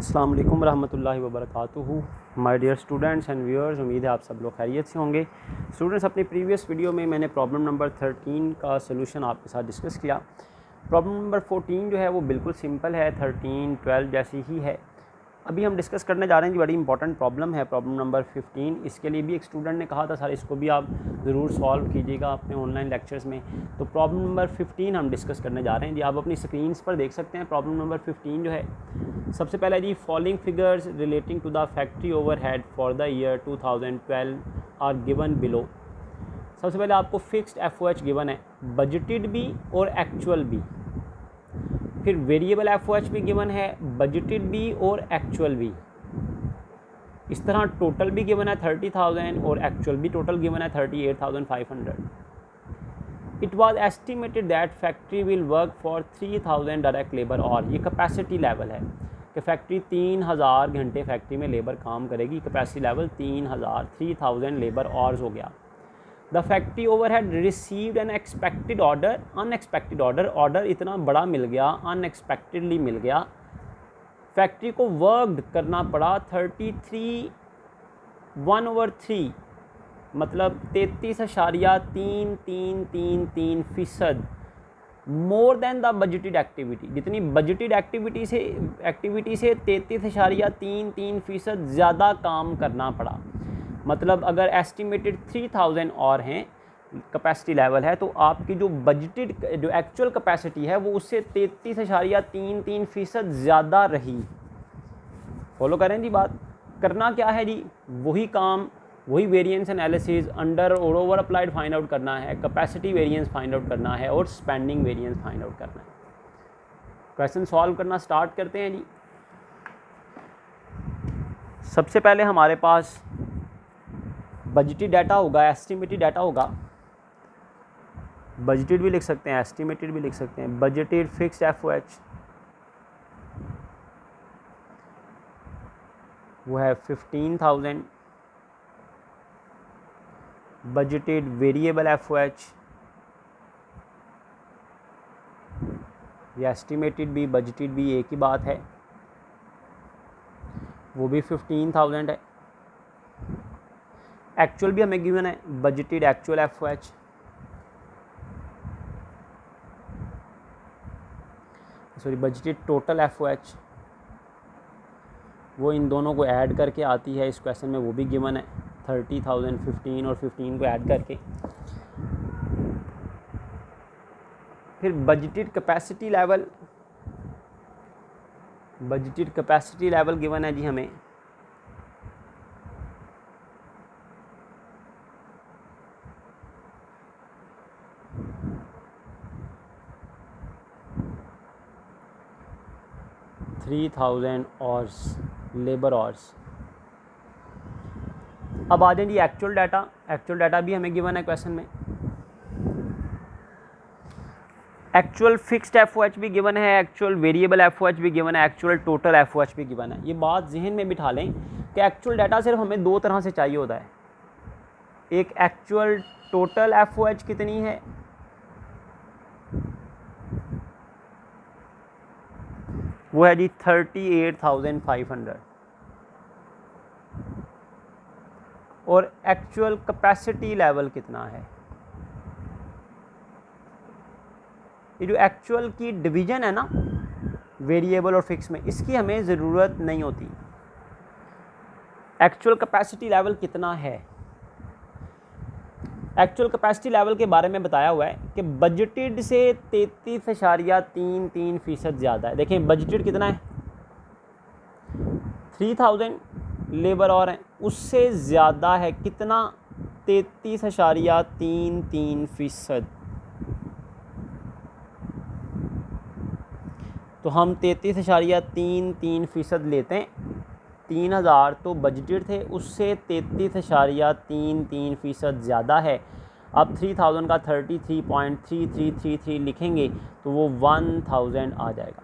अस्सलाम वालेकुम रहमतुल्लाहि व बरकातुहू। My dear students and viewers, उम्मीद है आप सब लोग खैरियत से होंगे। स्टूडेंट्स, अपनी प्रीवियस वीडियो में मैंने प्रॉब्लम नंबर 13 का सलूशन आपके साथ डिस्कस किया। प्रॉब्लम नंबर 14 जो है वो बिल्कुल सिंपल है, 13, 12 जैसी ही है। अभी हम डिस्कस करने जा रहे हैं, जो बड़ी इंपॉर्टेंट प्रॉब्लम है, प्रॉब्लम नंबर 15। इसके लिए भी एक स्टूडेंट ने कहा था सर इसको भी आप ज़रूर सॉल्व कीजिएगा अपने ऑनलाइन लेक्चर्स में। तो प्रॉब्लम नंबर 15 हम डिस्कस करने जा रहे हैं जी। आप अपनी स्क्रीन्स पर देख सकते हैं प्रॉब्लम नंबर 15 जो है। सबसे पहले जी, following figures relating to the factory overhead for the year 2012 are given below. सबसे पहले आपको फिक्स्ड FOH गिवन है, बजटेड भी और एक्चुअल भी। फिर वेरिएबल FOH भी गिवन है, बजटेड भी और एक्चुअल भी। इस तरह टोटल भी गिवन है 30,000 और एक्चुअल भी टोटल गिवन है 38,500। It was estimated that factory will work for 3,000 direct labour और ये कैपेसिटी लेवल है कि फैक्ट्री 3,000 घंटे फैक्ट्री में लेबर काम करेगी। कैपेसिटी लेवल 3,000 लेबर आवर्स हो गया। The factory overhead received an expected order, unexpected order इतना बड़ा मिल गया, अनएक्सपेक्टेडली मिल गया। फैक्ट्री को वर्कड करना पड़ा 33 मतलब 33.33333% more than the budgeted activity. जितनी बजटेड एक्टिविटी से 33.33% ज़्यादा काम करना पड़ा। मतलब अगर एस्टिमेटेड 3,000 और हैं कैपेसिटी लेवल है, तो आपकी जो बजटेड जो एक्चुअल कैपेसिटी है वो उससे 33.33% ज़्यादा रही। फॉलो करें जी बात। करना क्या है जी, वही काम, वही वेरिएंस एनालिसिस अंडर और ओवर अप्लाइड फाइंड आउट करना है, कैपेसिटी वेरिएंस फाइंड आउट करना है और स्पेंडिंग वेरिएंस फाइंड आउट करना है। क्वेश्चन सॉल्व करना स्टार्ट करते हैं जी। सबसे पहले हमारे पास बजटेड डाटा होगा, एस्टिमेटेड डाटा होगा। बजटेड भी लिख सकते हैं, एस्टिमेटेड भी लिख सकते हैं। बजटेड फिक्स्ड FOH वो है 15,000। बजटेड वेरिएबल FOH या एस्टिमेटेड भी बजटेड भी एक ही बात है, वो भी 15,000 है। एक्चुअल भी हमें गिवन है, budgeted actual FOH budgeted total FOH वो इन दोनों को ऐड करके आती है इस क्वेश्चन में, वो भी गिवन है 30,000, 15 और 15 को ऐड करके। फिर बजटेड कैपेसिटी लेवल गिवन है जी हमें। और लेबर आवर्स। अब आ जाए जी एक्चुअल डाटा भी हमें गिवन है क्वेश्चन में। एक्चुअल फिक्स्ड FOH भी गिवन है, एक्चुअल वेरिएबल FOH भी गिवन है, एक्चुअल टोटल FOH भी गिवन है। ये बात जहन में बिठा लें कि एक्चुअल डाटा सिर्फ हमें दो तरह से चाहिए होता है। एक एक्चुअल टोटल FOH कितनी है, वो है जी 38,500, और एक्चुअल कैपेसिटी लेवल कितना है। ये जो एक्चुअल की डिवीज़न है ना वेरिएबल और फिक्स में, इसकी हमें ज़रूरत नहीं होती। एक्चुअल कैपेसिटी लेवल कितना है, एक्चुअल कैपेसिटी लेवल के बारे में बताया हुआ है कि बजटेड से 33.33% ज़्यादा है। देखें बजटेड कितना है, 3,000 लेबर और हैं, उससे ज़्यादा है कितना, 33.33%। तो हम 33.33% लेते हैं। 3,000 तो बजटेड थे, उससे 33.33% ज़्यादा है। अब 3,000 का 33.3333 लिखेंगे तो वो 1,000 आ जाएगा।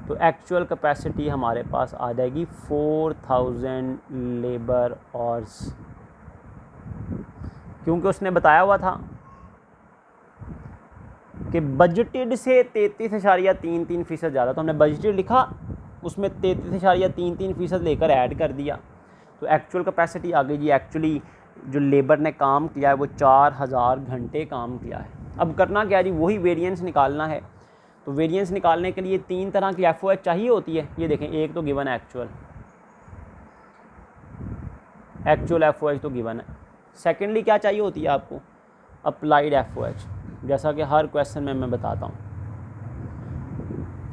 तो एक्चुअल कैपेसिटी हमारे पास आ जाएगी 4,000 लेबर आवर्स, क्योंकि उसने बताया हुआ था कि बजटेड से 33.33% ज़्यादा, तो हमने बजटेड लिखा, उसमें 33.33% लेकर ऐड कर दिया तो एक्चुअल कैपेसिटी आ गई जी। एक्चुअली जो लेबर ने काम किया है वो 4000 घंटे काम किया है। अब करना क्या है जी, वही वेरिएंस निकालना है। तो वेरिएंस निकालने के लिए 3 तरह की FOH चाहिए होती है। ये देखें, एक तो गिवन है एक्चुअल FOH तो गिवन है। सेकेंडली क्या चाहिए होती है आपको, अप्लाइड FOH, जैसा कि हर क्वेश्चन में मैं बताता हूँ।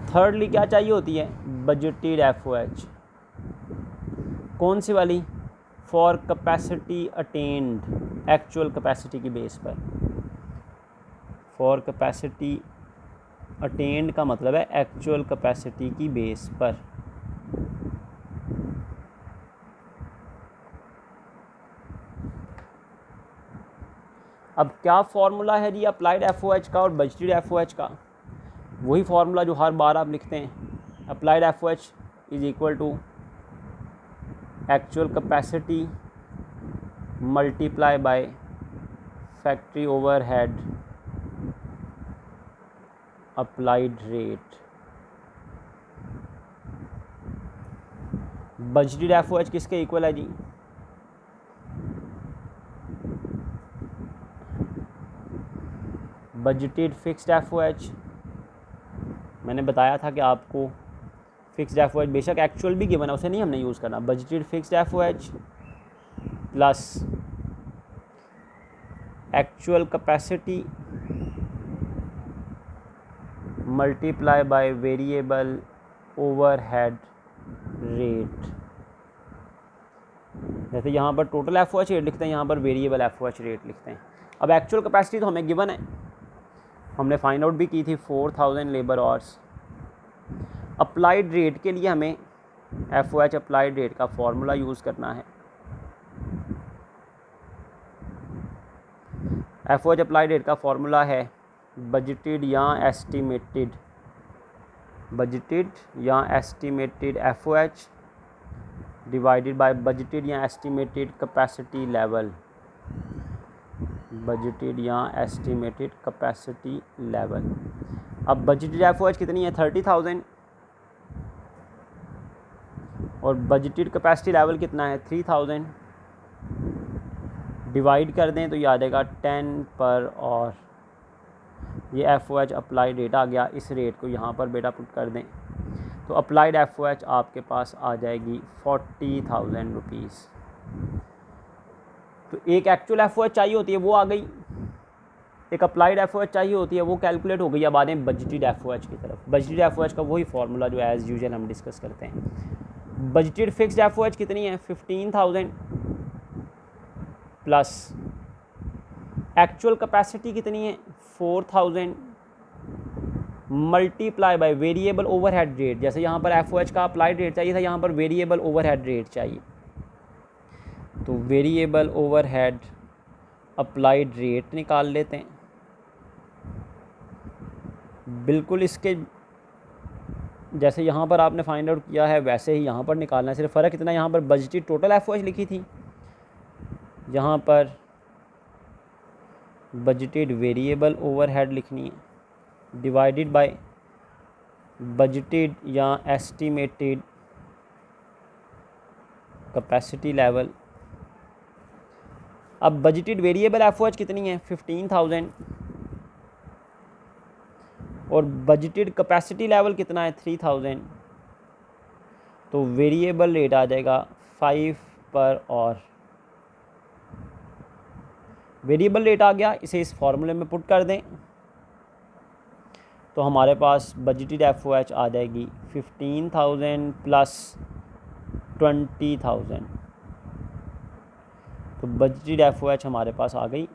थर्डली क्या चाहिए होती है, बजटेड FOH। कौन सी वाली, for capacity attend, actual capacity की बेस पर। फॉर कैपेसिटी अटेन्ड का मतलब है एक्चुअल कैपेसिटी की बेस पर। अब क्या फार्मूला है जी अप्लाइड FOH का और बजटेड FOH का, वही फार्मूला जो हर बार आप लिखते हैं। Applied FOH is equal to actual capacity multiply by factory overhead applied rate. Budgeted FOH किसके इक्वल है जी, बजटेड फिक्स्ड FOH। मैंने बताया था कि आपको फिक्स्ड FOH बेशक एक्चुअल भी गिवन है, उसे नहीं हमने यूज़ करना। Budgeted fixed FOH plus actual capacity multiply by variable overhead rate. जैसे यहाँ पर टोटल FOH रेट लिखते हैं, यहाँ पर वेरिएबल FOH रेट लिखते हैं। अब एक्चुअल कैपेसिटी तो हमें गिवन है, हमने फाइंड आउट भी की थी, 4000 लेबर आवर्स। अप्लाइड रेट के लिए हमें FOH अप्लाइड रेट का फॉर्मूला यूज़ करना है। FOH अप्लाइड रेट का फॉर्मूला है बजटेड या एस्टिमेटेड, बजटेड या estimated FOH divided by budgeted या एस्टिमेटेड कैपेसिटी लेवल। बजटेड या एस्टिमेटेड कैपेसिटी लेवल। अब बजटेड FOH कितनी है, 30,000, और बजटेड कैपेसिटी लेवल कितना है, 3000। डिवाइड कर दें तो ये आ जाएगा 10 पर, और ये FOH अप्लाइड रेट आ गया। इस रेट को यहाँ पर बेटा पुट कर दें तो अप्लाइड FOH आपके पास आ जाएगी 40,000 रुपीज़। तो एक एक्चुअल FOH चाहिए होती है, वो आ गई। एक अप्लाइड FOH चाहिए होती है, वो कैलकुलेट हो गई। अब आ दें बजटेड FOH की तरफ। बजटेड FOH का वही फार्मूला जो एज़ यूजुअल हम डिस्कस करते हैं। बजटेड फिक्स्ड FOH कितनी है, 15,000 प्लस एक्चुअल कैपेसिटी कितनी है, 4000 multiply by variable overhead rate. जैसे यहाँ पर FOH का अप्लाइड रेट चाहिए था, यहाँ पर वेरिएबल ओवरहेड रेट चाहिए। तो वेरिएबल ओवरहेड अप्लाइड रेट निकाल लेते हैं। बिल्कुल इसके जैसे यहाँ पर आपने फाइंड आउट किया है वैसे ही यहाँ पर निकालना है। सिर्फ फ़र्क इतना, यहाँ पर बजटेड टोटल FOH लिखी थी, यहाँ पर बजटेड वेरिएबल ओवरहेड लिखनी है डिवाइडेड बाय बजटेड या एस्टिमेटेड कैपेसिटी लेवल। अब बजटेड वेरिएबल FOH कितनी है, 15,000, और बजटेड कैपेसिटी लेवल कितना है, 3000। तो वेरिएबल रेट आ जाएगा 5 पर, और वेरिएबल रेट आ गया। इसे इस फार्मूले में पुट कर दें तो हमारे पास बजटेड FOH आ जाएगी 15,000 प्लस 20,000। तो बजटेड FOH हमारे पास आ गई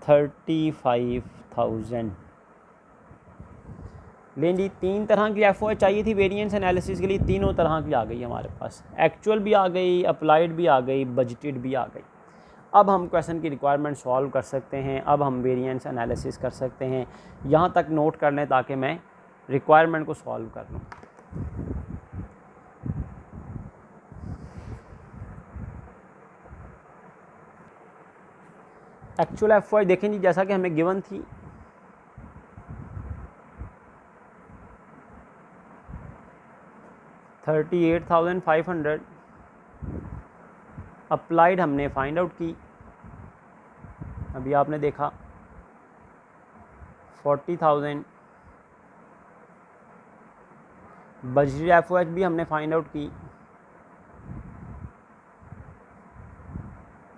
35,000। लेकिन जी 3 तरह की FOH चाहिए थी वेरिएंस एनालिसिस के लिए, तीनों तरह की आ गई हमारे पास। एक्चुअल भी आ गई, अप्लाइड भी आ गई, बजटेड भी आ गई। अब हम क्वेश्चन की रिक्वायरमेंट सॉल्व कर सकते हैं, अब हम वेरिएंस एनालिसिस कर सकते हैं। यहाँ तक नोट कर लें ताकि मैं रिक्वायरमेंट को सॉल्व कर लूँ। एक्चुअल FOH देखें जी, जैसा कि हमें गिवन थी, 38,500, अप्लाइड हमने फाइंड आउट की, अभी आपने देखा 40,000, बजट एफ भी हमने फाइंड आउट की,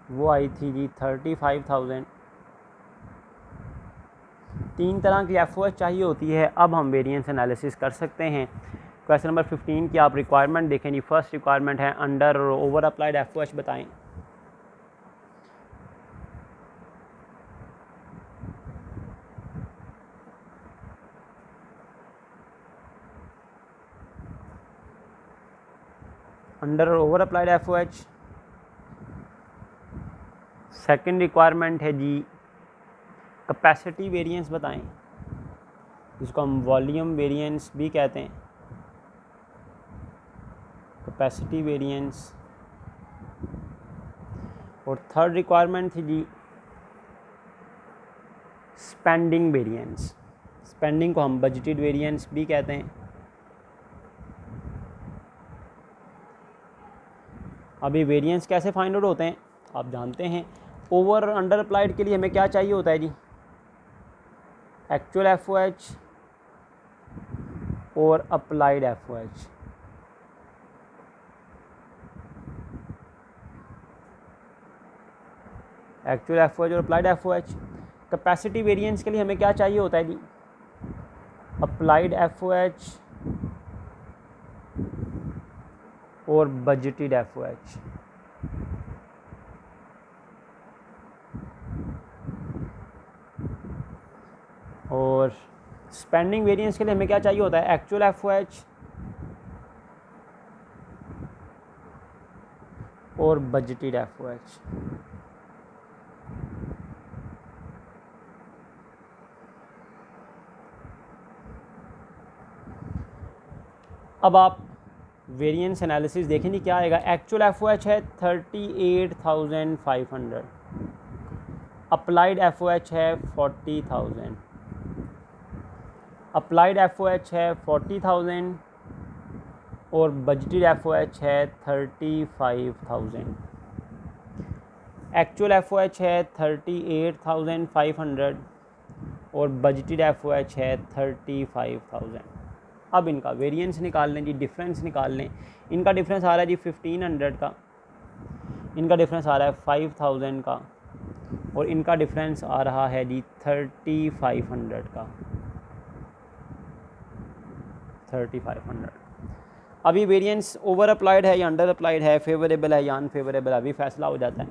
वो आई थी जी 35,000। 3 तरह की एफ चाहिए होती है। अब हम वेरिएंस एनालिसिस कर सकते हैं। क्वेश्चन नंबर 15 की आप रिक्वायरमेंट देखें जी। फर्स्ट रिक्वायरमेंट है अंडर और ओवर अप्लाइड एफ बताएं। अंडर और over applied F second requirement है जी कैपेसिटी वेरिएंस बताएं, जिसको हम वॉल्यूम वेरिएंस भी कहते हैं, कैपेसिटी वेरिएंस। और थर्ड रिक्वायरमेंट थी जी स्पेंडिंग वेरिएंस। स्पेंडिंग को हम बजटेड वेरिएंस भी कहते हैं। अभी वेरिएंस कैसे फाइंड आउट होते हैं आप जानते हैं। ओवर और अंडर अप्लाइड के लिए हमें क्या चाहिए होता है जी, एक्चुअल एफ और अप्लाइड एफ एक्चुअल एफ और अप्लाइड एफ कैपेसिटी वेरिएंस के लिए हमें क्या चाहिए होता है जी, अप्लाइड एफ और बजटेड एफ और स्पेंडिंग वेरिएंस के लिए हमें क्या चाहिए होता है, एक्चुअल एफ और बजटेड एफ अब आप वेरिएंस एनालिसिस देखें नहीं क्या आएगा। एक्चुअल एफ है 38,500, अप्लाइड एफ है 40,000, अप्लाइड एफ है 40,000 और बजटेड एफ है 35,000। एक्चुअल एफ है 38,500 और बजटेड एफ है 35,000। अब इनका वेरिएंस निकाल लें जी, डिफरेंस निकाल लें। इनका डिफरेंस आ रहा है जी 1500 का, इनका डिफरेंस आ रहा है 5000 का और इनका डिफरेंस आ रहा है जी 3500 का, 3500। अभी वेरिएंस ओवर अप्लाइड है या अंडर अप्लाइड है, फेवरेबल है या अनफेवरेबल, अभी फैसला हो जाता है।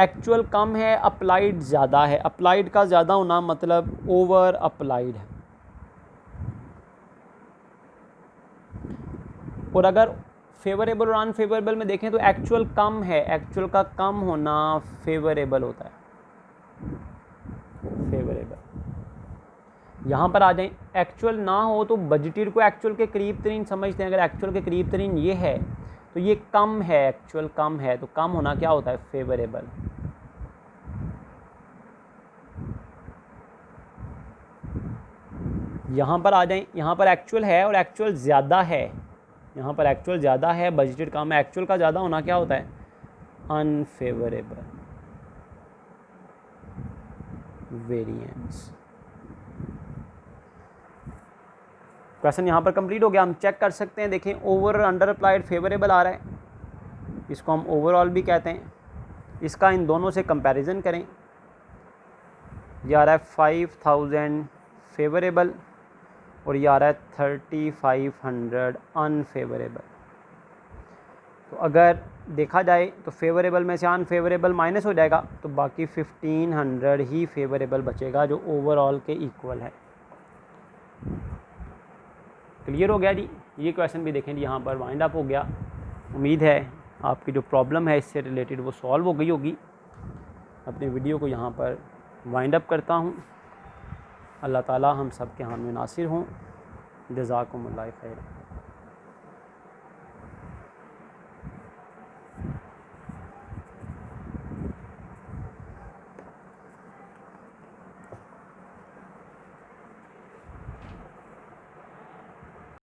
एक्चुअल कम है, अप्लाइड ज़्यादा है। अप्लाइड का ज़्यादा होना मतलब ओवर अप्लाइड है। और अगर फेवरेबल और अनफेवरेबल में देखें तो एक्चुअल कम है, एक्चुअल का कम होना फेवरेबल होता है, फेवरेबल। यहाँ पर आ जाएं, एक्चुअल ना हो तो बजटेड को एक्चुअल के करीब तरीन समझते हैं। अगर एक्चुअल के करीब तरीन ये है तो ये कम है, एक्चुअल कम है तो कम होना क्या होता है, फेवरेबल। यहाँ पर आ जाएं, यहाँ पर एक्चुअल है और एक्चुअल ज़्यादा है, यहाँ पर एक्चुअल ज़्यादा है, बजटेड कम है। एक्चुअल का ज़्यादा होना क्या होता है, अनफेवरेबल वेरिएंस। क्वेश्चन यहाँ पर कंप्लीट हो गया। हम चेक कर सकते हैं, देखें ओवर और अंडर अप्लाइड फेवरेबल आ रहा है, इसको हम ओवरऑल भी कहते हैं। इसका इन दोनों से कंपैरिजन करें, ये आ रहा है 5000 फेवरेबल और ये आ रहा है 3500 अनफेवरेबल। तो अगर देखा जाए तो फेवरेबल में से अनफेवरेबल माइनस हो जाएगा तो बाकी 1500 ही फेवरेबल बचेगा, जो ओवरऑल के इक्वल है। क्लियर हो गया जी। ये क्वेश्चन भी देखें जी, यहाँ पर वाइंड अप हो गया। उम्मीद है आपकी जो प्रॉब्लम है इससे रिलेटेड वो सॉल्व हो गई होगी। अपने वीडियो को यहाँ पर वाइंड अप करता हूँ। अल्लाह ताला हम सब के हामी नासिर हों। जज़ाकुमुल्लाह खैर।